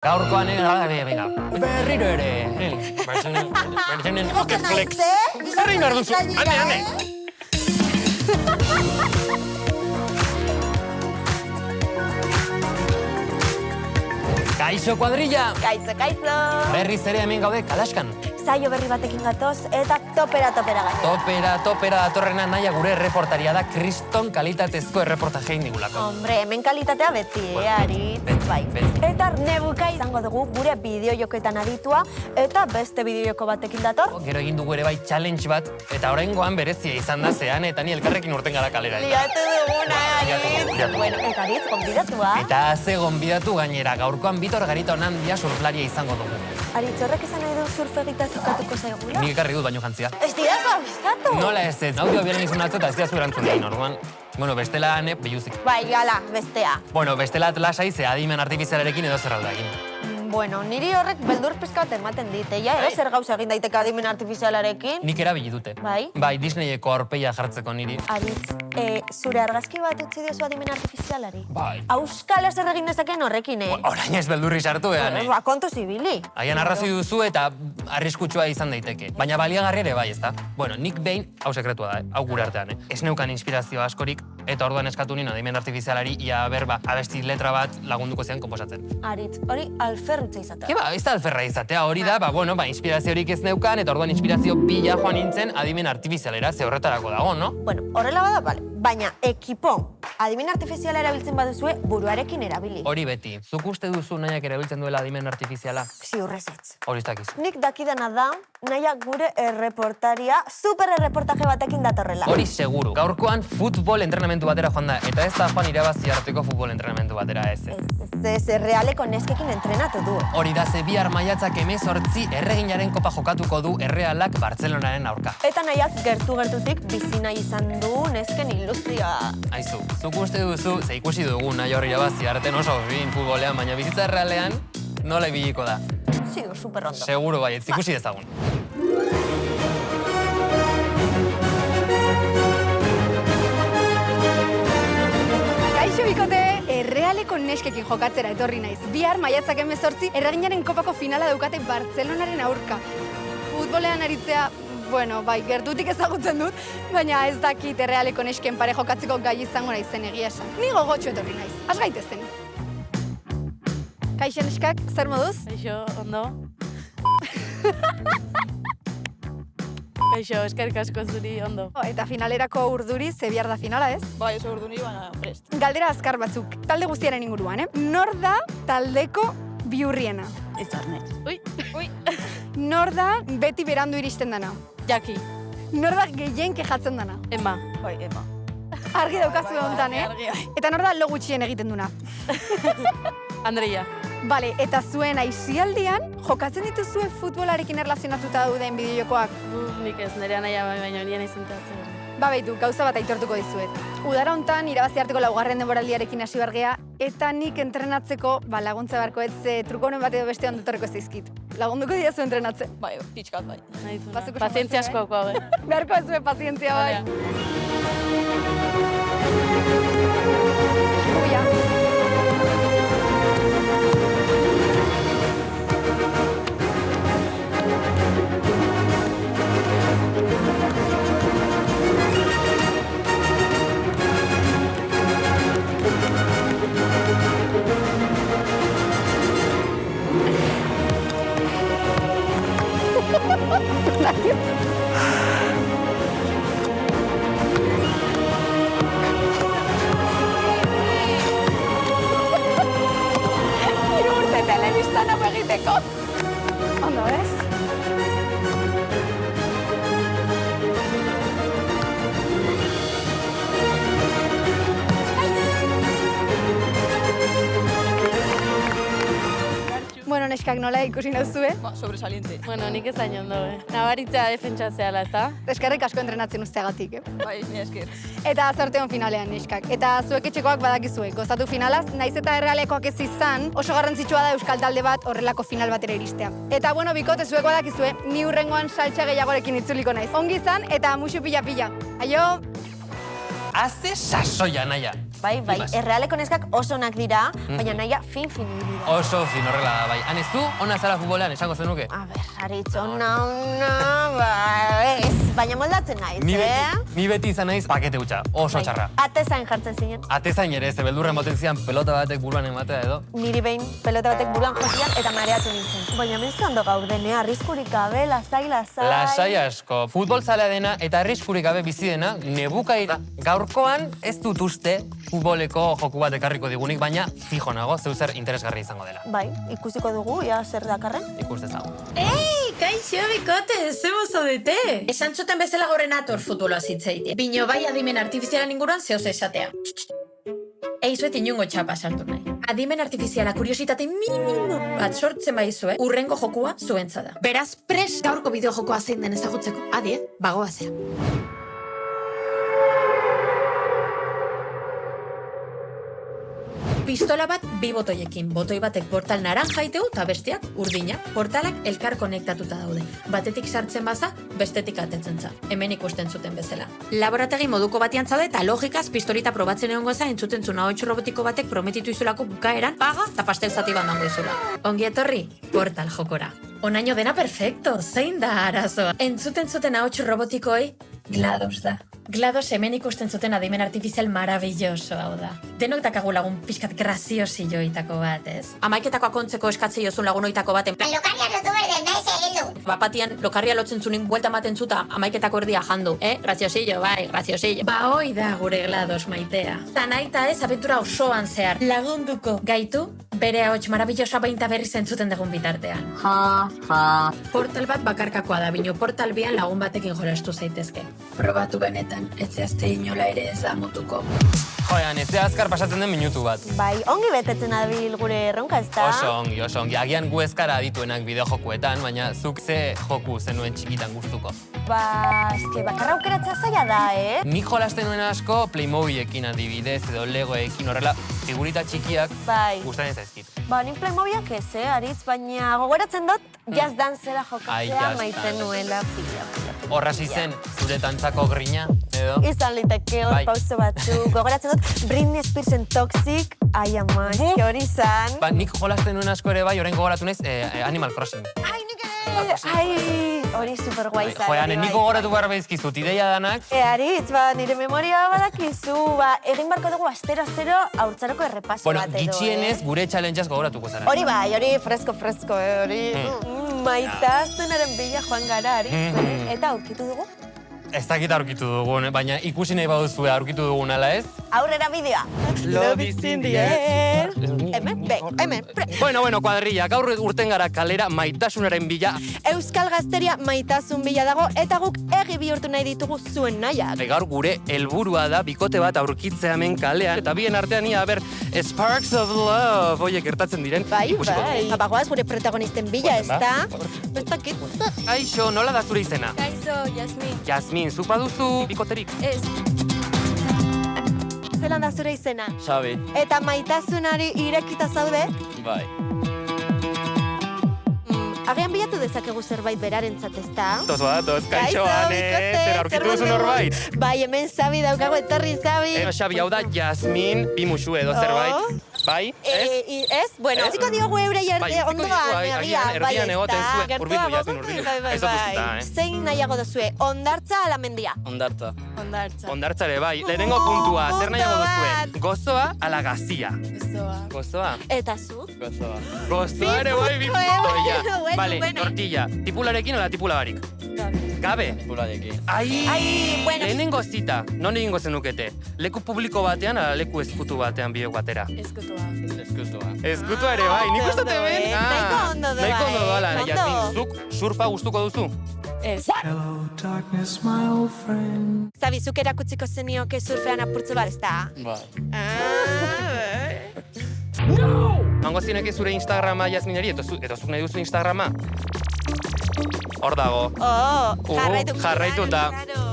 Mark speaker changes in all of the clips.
Speaker 1: Gaurkoan, venga, berriro ere. Bertxenen, flex. Zer egin behar duzu? Ane. Kaixo, kuadrilla!
Speaker 2: Kaixo!
Speaker 1: Berriz ere hemen gaude Kalaskan.
Speaker 2: Saio berri batekin gatoz eta topera gaina.
Speaker 1: Topera datorrena naia gure erreportaria da kriston kalitatezko erreportajein digulako.
Speaker 2: Hombre, hemen kalitatea beti, Aritz, bai. Eta nebuka izango dugu gure bideojokoetan aditua eta beste bideojoko batekin dator.
Speaker 1: Gero egin dugu ere bai challenge bat, eta oraingoan berezia izan da zean eta ni elkarrekin urten gara kalera.
Speaker 2: Liatu duguna, Aritz. Bueno, eta Aritz, gonbidatua.
Speaker 1: Eta ze gonbidatu gainera, gaurkoan Bitor Garita Onandia surflaria izango dugu.
Speaker 2: Aritz, horrek esan nahi du surf egitea tokatuko zaigula?
Speaker 1: Nik ekarri dut baino jantzia.
Speaker 2: Ez dira zabizatu?
Speaker 1: Nola ez, audio bielen izun atzo eta ez dira zuerantzun egin, orduan. Bueno, bestela biluzik.
Speaker 2: Bai, gala, bestea.
Speaker 1: Bueno, bestela lasai ze adimen artifizialarekin edo zer alda egin.
Speaker 2: Bueno, niri horrek beldur pizka bat ematen dit, edo zer gauza egin daiteke adimen artifizialarekin.
Speaker 1: Nik erabili dute.
Speaker 2: Bai?
Speaker 1: Bai, Disneyeko aurpegia jartzeko niri.
Speaker 2: Aritz, zure argazki bat utzi diozu adimen artifizialari?
Speaker 1: Bai.
Speaker 2: Auskala zer egin dezakeen horrekin,
Speaker 1: Orain ez beldurri sartu ean,
Speaker 2: Ba, kontu zibili.
Speaker 1: Haian arrazoi duzu eta arriskutsua izan daiteke. Baina baliagarri ere bai, ezta? Bueno, nik behin, hau sekretua da, hau gure artean, Ez neukan inspirazio askorik, eta orduan eskatu nien adimen artifizialari, ia berba, abesti letra bat lagunduko zian komposatzen.
Speaker 2: Aritz, hori alferrutza izatea.
Speaker 1: Ez da alferra izatea, hori da, inspiraziorik ez neukan, eta orduan inspirazio bila joan nintzen adimen artifizialera, ze horretarako dago, no?
Speaker 2: Bueno, horrela bada, bale. Baina, ekipo, adimen artifiziala erabiltzen baduzue, buruarekin erabili.
Speaker 1: Hori beti, zuk uste duzu nahiak erabiltzen duela adimen artifiziala?
Speaker 2: Ziurrezetz.
Speaker 1: Hori ez dakiz.
Speaker 2: Nik dakidana da, nahiak gure erreportaria, super erreportaje batekin datorrela.
Speaker 1: Hori seguru. Gaurkoan futbol entrenamendu batera joan da, eta ez da joan irabazi arteko futbol entrenamendu batera ez.
Speaker 2: Ez realeko neskekin entrenatu du.
Speaker 1: Hori da ze bihar maiatzak 18 erreginaren kopa jokatuko du Errealak Bartzelonaren aurka.
Speaker 2: Eta nahiak gertutik bizi nahi izan du nesken ilusioa.
Speaker 1: Aizu, zuk uste duzu, ze ikusi dugu nahi hori irabazi arten oso bin futbolean, baina bizitza errealean nola ibiliko da.
Speaker 2: Zigur, super ondo.
Speaker 1: Seguro bai, ez ikusi dezagun.
Speaker 3: Kaixo bikote, Errealeko neskekin jokatzera etorri naiz. Bihar maiatzak 18 erreginaren kopako finala daukate Bartzelonaren aurka. Futbolean aritzea, bueno, bai, gertutik ezagutzen dut, baina ez dakit Errealeko nesken pare jokatzeko gai izango naizen egia esan. Ni gogotxo etorri naiz, has gaitezten. Kaixo neskak, zer moduz?
Speaker 4: Kaixo, ondo. Kaixo, eskerrik asko zuri, ondo.
Speaker 3: Eta finalerako urduri, ze bihar da finala, ez?
Speaker 4: Bai, oso urduri, baina prest.
Speaker 3: Galdera azkar batzuk, talde guztiaren inguruan, Nor da taldeko bihurriena?
Speaker 4: Ez arnez. Ui.
Speaker 3: Nor da beti berandu iristen dana?
Speaker 4: Jaki.
Speaker 3: Nor da gehien kejatzen dana?
Speaker 4: Emma. Bai, Emma.
Speaker 3: Argi daukazu honetan,
Speaker 4: Argi.
Speaker 3: Eta nor da lo gutxien egiten duna?
Speaker 4: Andreia.
Speaker 3: Bale, eta zuen aisialdian, jokatzen dituzue futbolarekin erlazionatuta dauden bideojokoak?
Speaker 4: Nik ez, nerea naia baina nien izentatzen.
Speaker 3: Ba, baitu, gauza bat aitortuko dizuet. Udara hontan irabazi arteko 4. denboraldiarekin hasi bargea, eta nik entrenatzeko, laguntza beharko ez, truko honen bat edo beste ondotorreko ez zaizkit. Lagunduko didazu entrenatzen?
Speaker 4: Bai, pixkat bai.
Speaker 3: Bazuko
Speaker 4: Pazientzia asko hauko hau,
Speaker 3: Beharko ez zuen pazientzia bai. Uia. Hiru urte telebistan hau egiteko. Ondo, ez? Bueno, neskak nola ikusi nauzue?
Speaker 4: Ba, sobresaliente. Bueno, nik ez hain ondo, Nabaritzea defentsatzeala, ez da?
Speaker 3: Eskerrik asko entrenatzen usteagatik,
Speaker 4: Bai, ni esker.
Speaker 3: Eta zorteon finalean, neskak. Eta zuek etxekoak badakizue, gozatu finalaz, naiz eta Errealekoak ez izan, oso garrantzitsua da euskal talde bat horrelako final batera iristea. Eta bueno, bikote zuek badakizue, ni hurrengoan saltsa gehiagorekin itzuliko naiz. Ongi izan eta musu pila-pila. Aio!
Speaker 1: Haze sasoia, naia.
Speaker 2: Bai,
Speaker 1: Flipas.
Speaker 2: errealeko neskak oso onak dira, baina nahia fin dira.
Speaker 1: Oso fin horrela da, bai. Han ez du, ona zara futbolean, esango zenuke?
Speaker 2: A ber, Aritz, ona, ez, baina moldatzen naiz,
Speaker 1: Ni beti izan naiz pakete hutsa, oso txarra.
Speaker 2: Atezain jartzen zinen.
Speaker 1: Atezain ere, ze beldurren moten zian pelota batek buruan ematea edo.
Speaker 2: Niri behin pelota batek buruan josian eta mareatu nintzen. Baina menzu ondo gaudene, arriskurik gabe, lasai.
Speaker 1: Lasai asko. Futbol zalea dena eta arriskurik gabe bizi dena, nebukaira. Gaurkoan ez dut uste futboleko joku bat ekarriko digunik, baina fijo nago, zeu zer interesgarri izango dela.
Speaker 2: Bai, ikusiko dugu, ja zer dakarren.
Speaker 1: Ikus dezagun.
Speaker 5: Ei, kaixo, bikote, zebo zaudete? Esan zuten bezala gorren ator futbola zitzeite. Bino bai adimen artifizialan inguruan zehoz esatea. Eizuet inungo txapa sartu nahi. Adimen artifiziala kuriositate minimo bat sortzen baizue, urrengo jokua zuentza da. Beraz, pres gaurko bideo jokoa zein den ezagutzeko. Adi, bagoa zera. Pistola bat bi botoiekin. Botoi batek portal naranja iteu eta besteak urdina. Portalak elkar konektatuta daude. Batetik sartzen baza, bestetik atetzen za. Hemen ikusten zuten bezala. Laborategi moduko batean zaude eta logikaz pistolita probatzen egongo za entzuten zuna hotxo robotiko batek prometitu izulako bukaeran, paga eta pastel zati bandango izula. Ongi etorri, portal jokora. Onaino dena perfecto, zein da arazoa. Entzuten zuten hotxo robotikoei, GLaDOS da. GLaDOS hemen ikusten zuten adimen artifizial maravilloso hau da. Denok dakagu lagun pixkat graziosioitako bat, ez? Amaiketako akontzeko eskatzei ozun lagunoitako baten.
Speaker 6: Lokarria lotu berde, naiz heldu.
Speaker 5: Bapatian lokarria lotzen zunin buelta ematen zuta amaiketako erdia jandu, Graziosillo, bai, graziosillo. Ba hoi da gure GLaDOS maitea. Zanaita ez abentura osoan zehar lagunduko gaitu, bere ahots maravillosa bainta berri zentzuten dugun bitartean. Portal bat bakarkakoa da, bino portal bian lagun batekin jolastu zaitezke. Probatu benetan, ez zehazte inola ere ez da mutuko.
Speaker 1: Joean, ez da azkar pasatzen den minutu bat.
Speaker 2: Bai, ongi betetzen abil gure erronka, ez da?
Speaker 1: Oso ongi. Agian gu ezkara adituenak bideo jokuetan, baina zuk ze joku zenuen txikitan gustuko.
Speaker 2: Eske, bakarra aukeratzea zaila da,
Speaker 1: Nik jolasten nuen asko Playmobilekin adibidez edo Legoekin horrela figurita txikiak
Speaker 2: Bai.
Speaker 1: gustatzen zaizkit.
Speaker 2: Nik Playmobilak ez, Aritz, baina gogoratzen dut Jazz Dancera
Speaker 1: Ai,
Speaker 2: jokatzea
Speaker 1: Just
Speaker 2: maite
Speaker 1: Dance.
Speaker 2: nuela pila.
Speaker 1: Horra zen zure tantzako grina, edo?
Speaker 2: Izan liteke hor
Speaker 1: Bai.
Speaker 2: pauso batzu. Gogoratzen dut Britney Spearsen Toxic, ai ama, eske hori izan.
Speaker 1: Nik jolasten nuen asko ere bai, orain gogoratu naiz Animal Crossing.
Speaker 2: Ai, nik ere! Ai, hori superguai izan.
Speaker 1: Joean, nik gogoratu behar behizkizut, ideia danak.
Speaker 2: Aritz, nire memoria badakizu, egin barko dugu astero haurtzaroko errepaso
Speaker 1: Bueno,
Speaker 2: bat edo,
Speaker 1: gitxienez gure challengeaz gogoratuko zara.
Speaker 2: Hori bai, hori fresko, hori maitasunaren bila joan gara, Aritz, eta aurkitu dugu.
Speaker 1: Ez dakit aurkitu dugun, baina ikusi nahi baduzue aurkitu dugun, ala ez?
Speaker 2: Aurrera bideoa.
Speaker 1: Love is in the air.
Speaker 2: Hemen,
Speaker 1: Bueno, kuadrilla, gaur urten gara kalera maitasunaren bila.
Speaker 2: Euskal Gazteria maitasun bila dago, eta guk egi bihurtu nahi ditugu zuen nahiak.
Speaker 1: Gaur gure helburua da bikote bat aurkitzea hemen kalean, eta bien artean ia, Sparks of Love, oie, gertatzen diren. Ikusiko dugu.
Speaker 2: Bagoaz gure protagonisten bila, ez da? Ez dakit.
Speaker 1: Kaixo, nola da zure izena?
Speaker 4: Kaixo, Jasmin.
Speaker 1: Jasmin, zuk baduzu bikoterik?
Speaker 4: Ez.
Speaker 2: Zelan da zure izena?
Speaker 7: Xabi,
Speaker 2: Eta maitasunari irekita zaude?
Speaker 7: bai.
Speaker 2: Agian bilatu dezakegu zerbait berarentzat, ez da?
Speaker 1: Toz, kaixo, Ane, zer aurkitu duzu norbait?
Speaker 2: Bai, hemen Xabi daukago, etorri Xabi.
Speaker 1: Xabi, hau da Jasmin, bimusu edo zerbait. Bai, ez?
Speaker 2: Ez? Bueno, hasiko diogu eurei
Speaker 1: Bai, utziko
Speaker 2: ondoan,
Speaker 1: diogu, agian erdian egoten zuen. Hurbildu, Jasmin, hurbildu. Ez dut ustuta,
Speaker 2: Zein nahiago dozue, ondartza ala mendia?
Speaker 7: Ondartza.
Speaker 4: Ondartza.
Speaker 1: Ondartzare, bai. Lehenengo puntua, zer nahiago
Speaker 2: Punto
Speaker 1: duzue?
Speaker 2: bat.
Speaker 1: Gozoa ala gazia?
Speaker 4: Gozoa.
Speaker 1: Gozoa?
Speaker 2: Eta zu?
Speaker 7: Gozoa.
Speaker 1: Gozoa ere, bai,
Speaker 2: Bi
Speaker 1: bimusu.
Speaker 2: punto, bueno,
Speaker 1: Vale,
Speaker 2: bueno.
Speaker 1: tortilla. Tipularekin ala tipula barik? Gabe?
Speaker 7: Pularekin.
Speaker 1: Ai,
Speaker 2: bueno.
Speaker 1: lehenengo zita, non egingo zenukete? Leku publiko batean ala leku ezkutu batean bideo batera?
Speaker 4: Ezkotoa.
Speaker 7: Eskutua.
Speaker 1: Ezkutua ere, bai, nik uste
Speaker 2: ondo,
Speaker 1: hemen.
Speaker 2: nahiko ondo doa,
Speaker 1: Nahiko ondo doala,
Speaker 2: ondo.
Speaker 1: Jasmin, zuk surfa gustuko duzu?
Speaker 4: Ez.
Speaker 2: Zabi, zuk erakutziko zenioke surfean apurtzu bat, ez da?
Speaker 7: Bai.
Speaker 1: Mango zineke zure Instagrama, Jasmineri, eta zuk nahi duzu Instagrama? Hor dago. Jarraituta.
Speaker 2: Claro.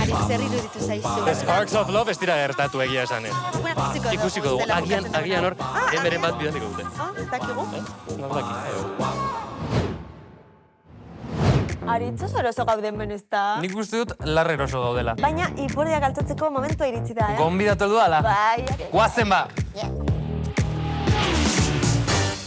Speaker 2: Ari, zer iruditu zaizu?
Speaker 1: Sparks of Love ez dira gertatu egia esan ez. Ikusiko dugu,
Speaker 2: zela
Speaker 1: agian
Speaker 2: bukatzen
Speaker 1: hor, emberen bat bidatuko dute.
Speaker 2: Ez dakigu?
Speaker 1: Nor daki.
Speaker 2: Aritz oso eroso gauden benezta.
Speaker 1: Nik uste dut larre eroso gaudela.
Speaker 2: Baina ipurdiak altzatzeko momentua iritsi da,
Speaker 1: Gonbidatu heldu ala.
Speaker 2: Bai.
Speaker 1: Guazen ba!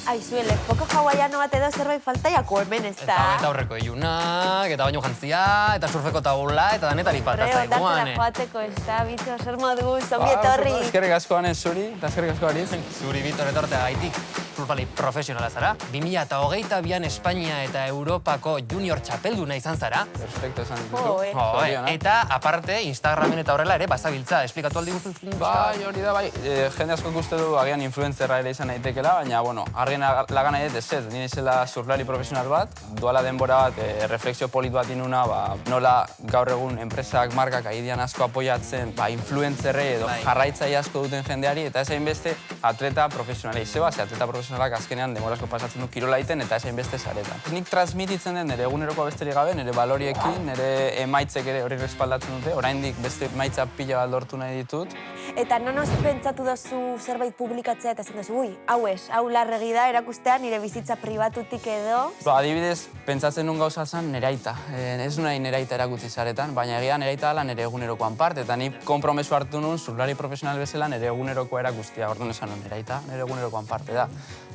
Speaker 2: Aizuele, poko hawaiano bat edo zerbait faltaiako hemen ez da.
Speaker 1: Eta aurreko ilunak, eta baino jantzia, eta surfeko taula, eta danetari falta
Speaker 2: Horre,
Speaker 1: zaiguan.
Speaker 2: ondartzera joateko ez da, bitxo, zer modu, zongi etorri.
Speaker 7: Eskerrik asko Ane zuri, eta eskerrik asko Aritz.
Speaker 1: Zuri Bitor etortea gaitik surfalei profesionala zara. 2022an Espainia eta Europako junior txapelduna izan zara.
Speaker 7: Perfecto, esan dituzu.
Speaker 2: Joe.
Speaker 7: Zorionak.
Speaker 1: Eta aparte, Instagramen eta horrela ere bazabiltza. Esplikatu aldi guztuz?
Speaker 7: Bai, hori da, bai. Jende asko uste du agian influencerra ere izan daitekela, baina, bueno, argien lagan nahi ez, ni naizela surflari profesional bat, duala denbora bat, refleksio polit bat inuna, nola gaur egun enpresak, markak aidian asko apoiatzen, influencerrei edo jarraitzaile asko duten jendeari, eta ez hainbeste atleta profesionalei. Zeba, atleta profesionalak azkenean denbora asko pasatzen du kirola egiten eta ez hainbeste saretan. Nik transmititzen den nire eguneroko besterik gabe, nire baloriekin, nire emaitzek ere hori respaldatzen dute, oraindik beste emaitza pila bat lortu nahi ditut.
Speaker 2: Eta nonoz pentsatu dozu zerbait publikatzea eta zen duzu, hau larregi da, erakustea nire bizitza pribatutik edo.
Speaker 7: Adibidez, pentsatzen nun gauza zen nire aita. Ez nahi nire aita erakutsi zaretan, baina egia nire aita dela nire egunerokoan parte, eta ni konpromesu hartu nun surflari profesional bezala nire eguneroko erakustia. Orduan esan nun, nire aita nire egunerokoan parte da.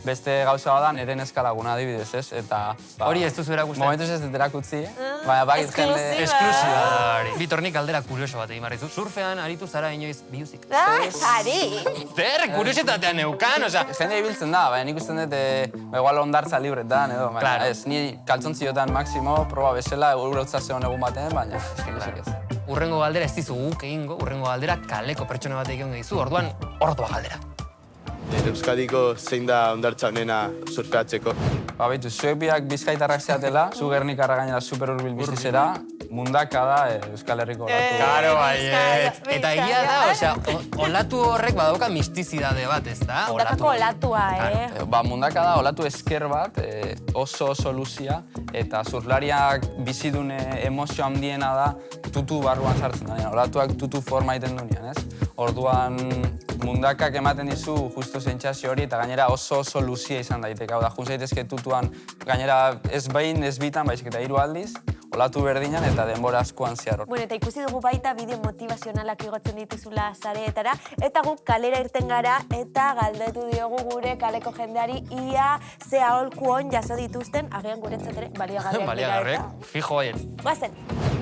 Speaker 7: Beste gauza bada nire neskalaguna adibidez, ez? Eta
Speaker 1: hori ez duzu erakusten?
Speaker 7: Momentuz ez dut erakutsi, baina bakit jende...
Speaker 1: Esklusiba. Bitor, nik galdera kurioso bat egin barrizu. Surfean aritu zara inoiz biuzik.
Speaker 2: Ari!
Speaker 1: Zer, kuriositatea neukan, oza...
Speaker 7: Jende ibiltzen da, baina nik usten dut, igual ondartza libretan edo, baina ez, ni kaltzontziotan maksimo, proba bezala, urotza zeon egun batean, baina ez.
Speaker 1: Urrengo galdera ez dizu guk egingo, urrengo galdera kaleko pertsona batek egingo dizu, orduan ordua galdera.
Speaker 8: Euskadiko zein da hondartza honena surfeatzeko?
Speaker 7: Baitu, zuek biak bizkaitarrak zeatela, zu Gernikarra gainera super hurbil bizizera, mundaka da Euskal Herriko olatu.
Speaker 1: Karo, baiet. Eta egia da, osea, olatu horrek badauka mistizidade bat, ez da?
Speaker 2: Mundakako olatua,
Speaker 7: Mundaka da olatu esker bat, oso luzia, eta surflariak bizidun emozio handiena da tutu barruan sartzen da. Olatuak tutu forma egiten duenean, ez? Orduan, mundakak ematen dizu justo sentsazio hori eta gainera oso luzia izan daiteke. Hau da, jun zaitezke tutuan gainera ez behin, ez bitan, baizik eta 3 aldiz, olatu berdinan eta denbora askoan zehar hor.
Speaker 2: Bueno, eta ikusi dugu baita bideo motivazionalak igotzen dituzula sareetara, eta guk kalera irten gara eta galdetu diogu gure kaleko jendeari ia ze aholku on jaso dituzten, agian guretzat ere baliagarriak dira.
Speaker 1: Baliagarriak, fijo baiet.
Speaker 2: Goazen.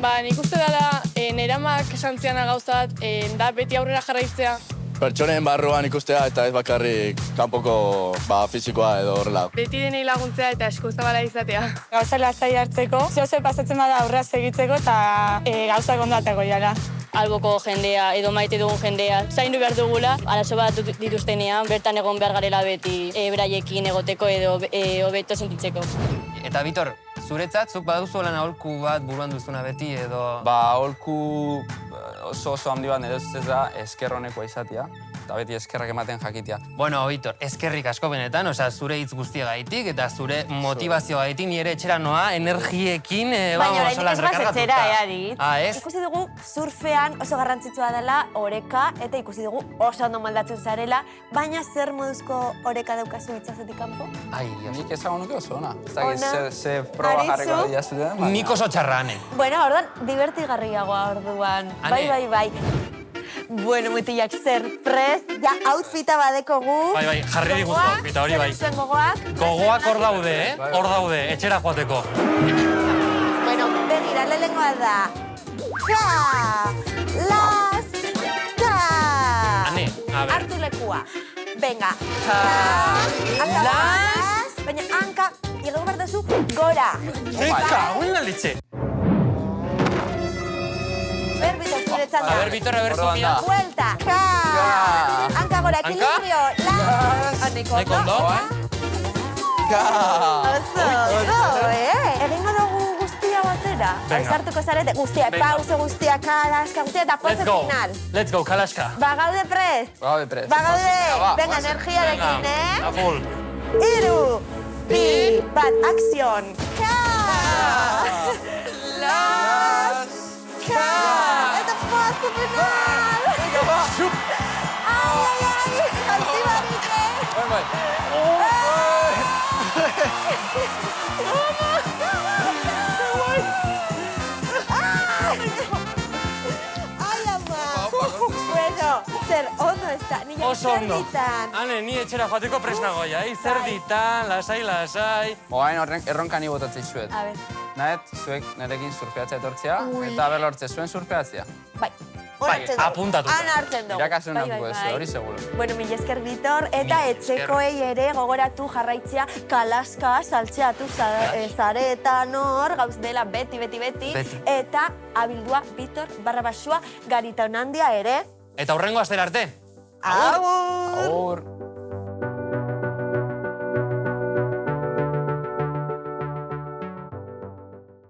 Speaker 4: Nik uste dela, neramak esan ziana gauza bat, da beti aurrera jarraitzea.
Speaker 8: Pertsonen barruan ikustea eta ez bakarrik kanpoko fisikoa edo horrela.
Speaker 4: Beti denei laguntzea eta eskuzabala izatea.
Speaker 9: Gauza lastai hartzeko, zehose pasatzen bada aurrera segitzeko eta gauzak ondo atako jala.
Speaker 10: Alboko jendea edo maite dugun jendea zaindu behar dugula, arazo bat dituztenean, bertan egon behar garela beti beraiekin egoteko edo hobeto sentitzeko.
Speaker 1: Eta Bitor, zuretzat, zuk baduzu lan aholku bat buruan duzuna beti edo...
Speaker 7: Aholku oso handi bat nire ustez da esker honekoa izatea, eta beti eskerrak ematen jakitea.
Speaker 1: Bueno, Bitor, eskerrik asko benetan, osea, zure hitz guztiagaitik eta zure motivazioagaitik nire etxera noa, energiekin,
Speaker 2: baina oraindik ez goaz etxera, Aritz.
Speaker 1: Ez?
Speaker 2: Ikusi dugu surfean oso garrantzitsua dela oreka, eta ikusi dugu oso ondo moldatzen zarela, baina zer moduzko oreka daukazu itsasotik kanpo?
Speaker 1: Ai, Dios.
Speaker 7: Nik ezago nuke oso ona. Ez dakit ze proba jarriko dira zuten, baina...
Speaker 1: Nik oso txarrane.
Speaker 2: Bueno, orduan, divertigarriagoa orduan. Bai. Bueno, mutilak zer prest, ja outfita badekogu.
Speaker 1: Bai, jarri diguz outfita, hori bai.
Speaker 2: Zer gogoak?
Speaker 1: Gogoak hor daude, hor daude, etxera joateko.
Speaker 2: Bueno, begira, lehengoa da. Ka!
Speaker 1: Ane, a ber.
Speaker 2: Hartu lekua. Venga.
Speaker 1: Las.
Speaker 2: Baina, hanka, igau behar duzu, gora.
Speaker 1: Eka, una leche.
Speaker 2: Ber, Bitor, zure txanda.
Speaker 1: A ber, Bitor, a ber, Sofia.
Speaker 2: Vuelta. Ka! Hanka gora, equilibrio. Las.
Speaker 1: Neko ondo.
Speaker 2: Oso, egingo dugu guztia batera. Aizartuko zarete, guztia, pauso guztia, kalaska, guztia, eta pose final.
Speaker 1: Let's go, kalaska.
Speaker 2: Bagaude prest. Bagaude. Venga, energiarekin,
Speaker 1: A full.
Speaker 2: 3, 2, 1, akzion. Ka! Las. Ka! Eta pose final. Ai, jantzi barrike.
Speaker 7: Bai.
Speaker 1: oso ondo.
Speaker 2: Zer ditan?
Speaker 1: Hane, ni etxera joateko presnagoia, zer ditan, lasai.
Speaker 7: Oain horren erronka ni botatzei zuet.
Speaker 2: A ber.
Speaker 7: Nahet, zuek nerekin surfeatzea etortzea, eta berlortze zuen surfeatzea.
Speaker 2: Bai.
Speaker 1: Bai, apuntatuta.
Speaker 2: Han hartzen dugu.
Speaker 7: Irakasun natuko ez, hori seguro.
Speaker 2: Bueno, mila esker, Bitor, eta etxekoei ere gogoratu jarraitzea kalaska saltzeatu zaretan hor, gauz dela beti. Eta abildua Bitor _Garitaonandia ere.
Speaker 1: Eta hurrengo astera arte.
Speaker 2: Agur!
Speaker 7: Agur!